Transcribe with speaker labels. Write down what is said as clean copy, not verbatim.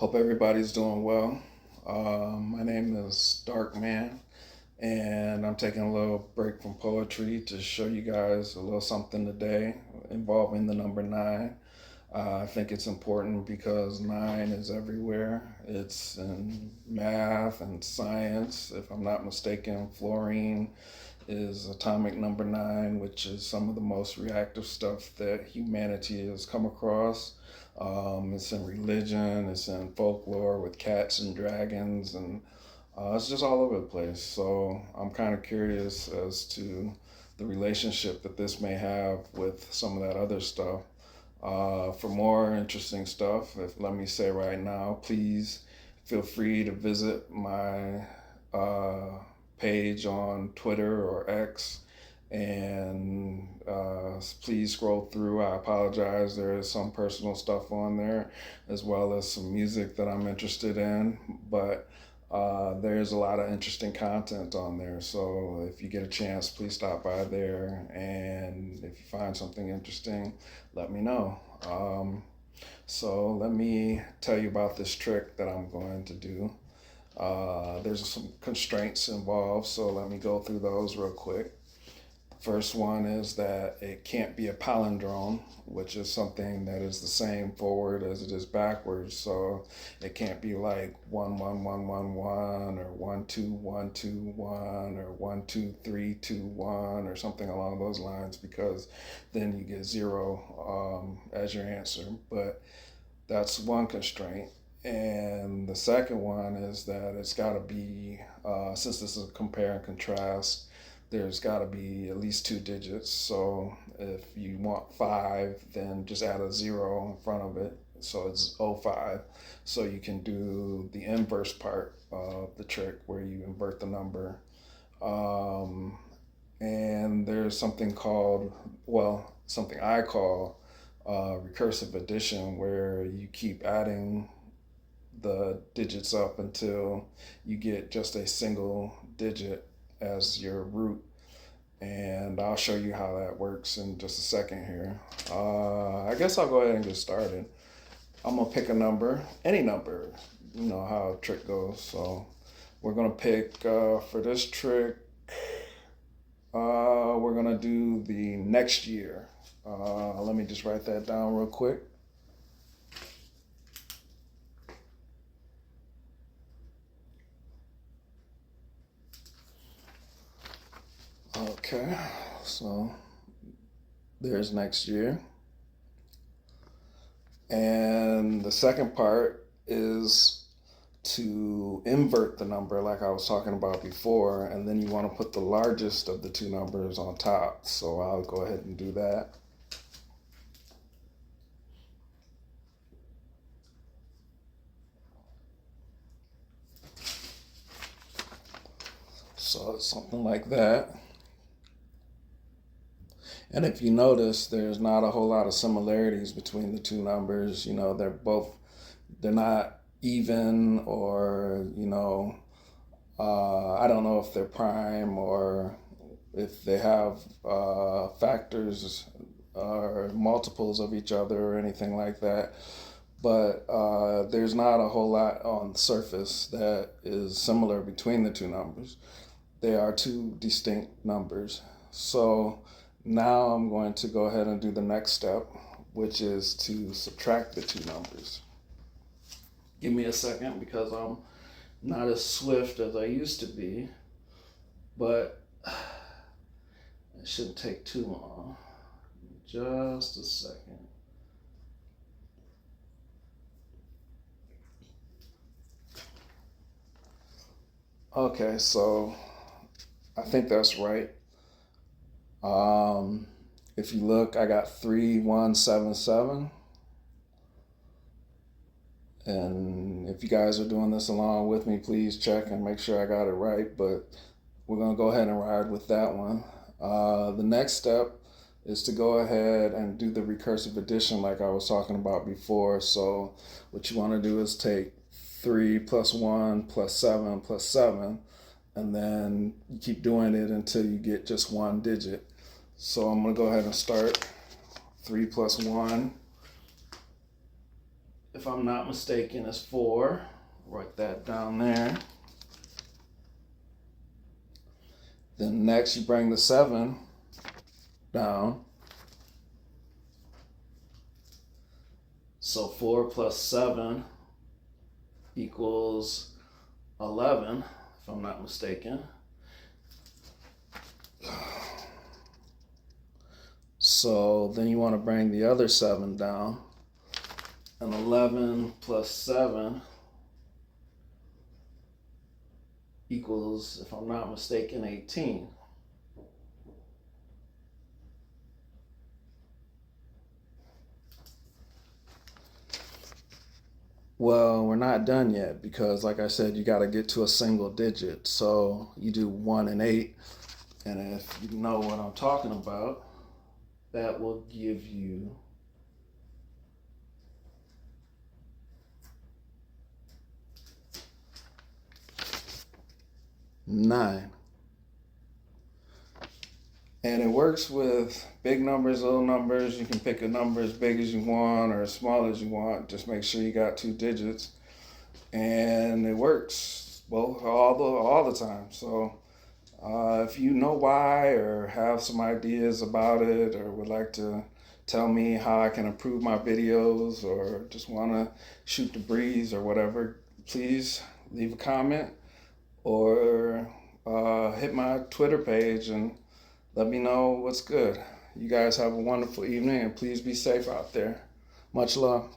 Speaker 1: Hope everybody's doing well. My name is Dark Man, and I'm taking a little break from poetry to show you guys a little something today involving the number nine. I think it's important because nine is everywhere. It's in math and science. If I'm not mistaken, fluorine is atomic number nine, which is some of the most reactive stuff that humanity has come across. It's in religion, it's in folklore with cats and dragons, and it's just all over the place. So I'm kind of curious as to the relationship that this may have with some of that other stuff. For more interesting stuff, let me say right now, please feel free to visit my page on Twitter or X, and please scroll through. I apologize. There is some personal stuff on there, as well as some music that I'm interested in, but there's a lot of interesting content on there. So if you get a chance, please stop by there. And if you find something interesting, let me know. So let me tell you about this trick that I'm going to do. There's some constraints involved, so let me go through those real quick. First one is that it can't be a palindrome, which is something that is the same forward as it is backwards. So it can't be like 1 1 1 1 1 or 1 2 1 2 1 or 1 2 3 2 1 or something along those lines, because then you get zero as your answer. But that's one constraint. And the second one is that it's got to be, since this is a compare and contrast, there's got to be at least two digits. So if you want five, then just add a zero in front of it. So it's 05. So you can do the inverse part of the trick where you invert the number. And there's something called, well, something I call recursive addition, where you keep adding the digits up until you get just a single digit as your root. And I'll show you how that works in just a second here. I guess I'll go ahead and get started. I'm gonna pick a number, any number, you know how a trick goes. So we're gonna pick, for this trick, we're gonna do the next year. Let me just write that down real quick. Okay, so there's next year. And the second part is to invert the number like I was talking about before, and then you want to put the largest of the two numbers on top. So I'll go ahead and do that. So it's something like that. And if you notice, there's not a whole lot of similarities between the two numbers. You know, they're not even, or, I don't know if they're prime or if they have factors or multiples of each other or anything like that. But there's not a whole lot on the surface that is similar between the two numbers. They are two distinct numbers. So now I'm going to go ahead and do the next step, which is to subtract the two numbers. Give me a second because I'm not as swift as I used to be, but it shouldn't take too long. Just a second. Okay, so I think that's right. If you look, I got 3177. And if you guys are doing this along with me, please check and make sure I got it right. But we're going to go ahead and ride with that one. The next step is to go ahead and do the recursive addition like I was talking about before. So what you want to do is take 3 plus 1 plus 7 plus 7, and then you keep doing it until you get just one digit. So I'm going to go ahead and start. 3 plus 1 if I'm not mistaken, is 4. Write that down there. Then next you bring the 7 down. So 4 plus 7 equals 11, if I'm not mistaken. So then you want to bring the other 7 down. And 11 plus 7 equals, if I'm not mistaken, 18. Well, we're not done yet because, like I said, you got to get to a single digit. So you do 1 and 8. And if you know what I'm talking about, that will give you 9. And it works with big numbers, little numbers. You can pick a number as big as you want or as small as you want. Just make sure you got 2 digits. And it works both all the time. So if you know why or have some ideas about it or would like to tell me how I can improve my videos or just want to shoot the breeze or whatever, please leave a comment or hit my Twitter page and let me know what's good. You guys have a wonderful evening and please be safe out there. Much love.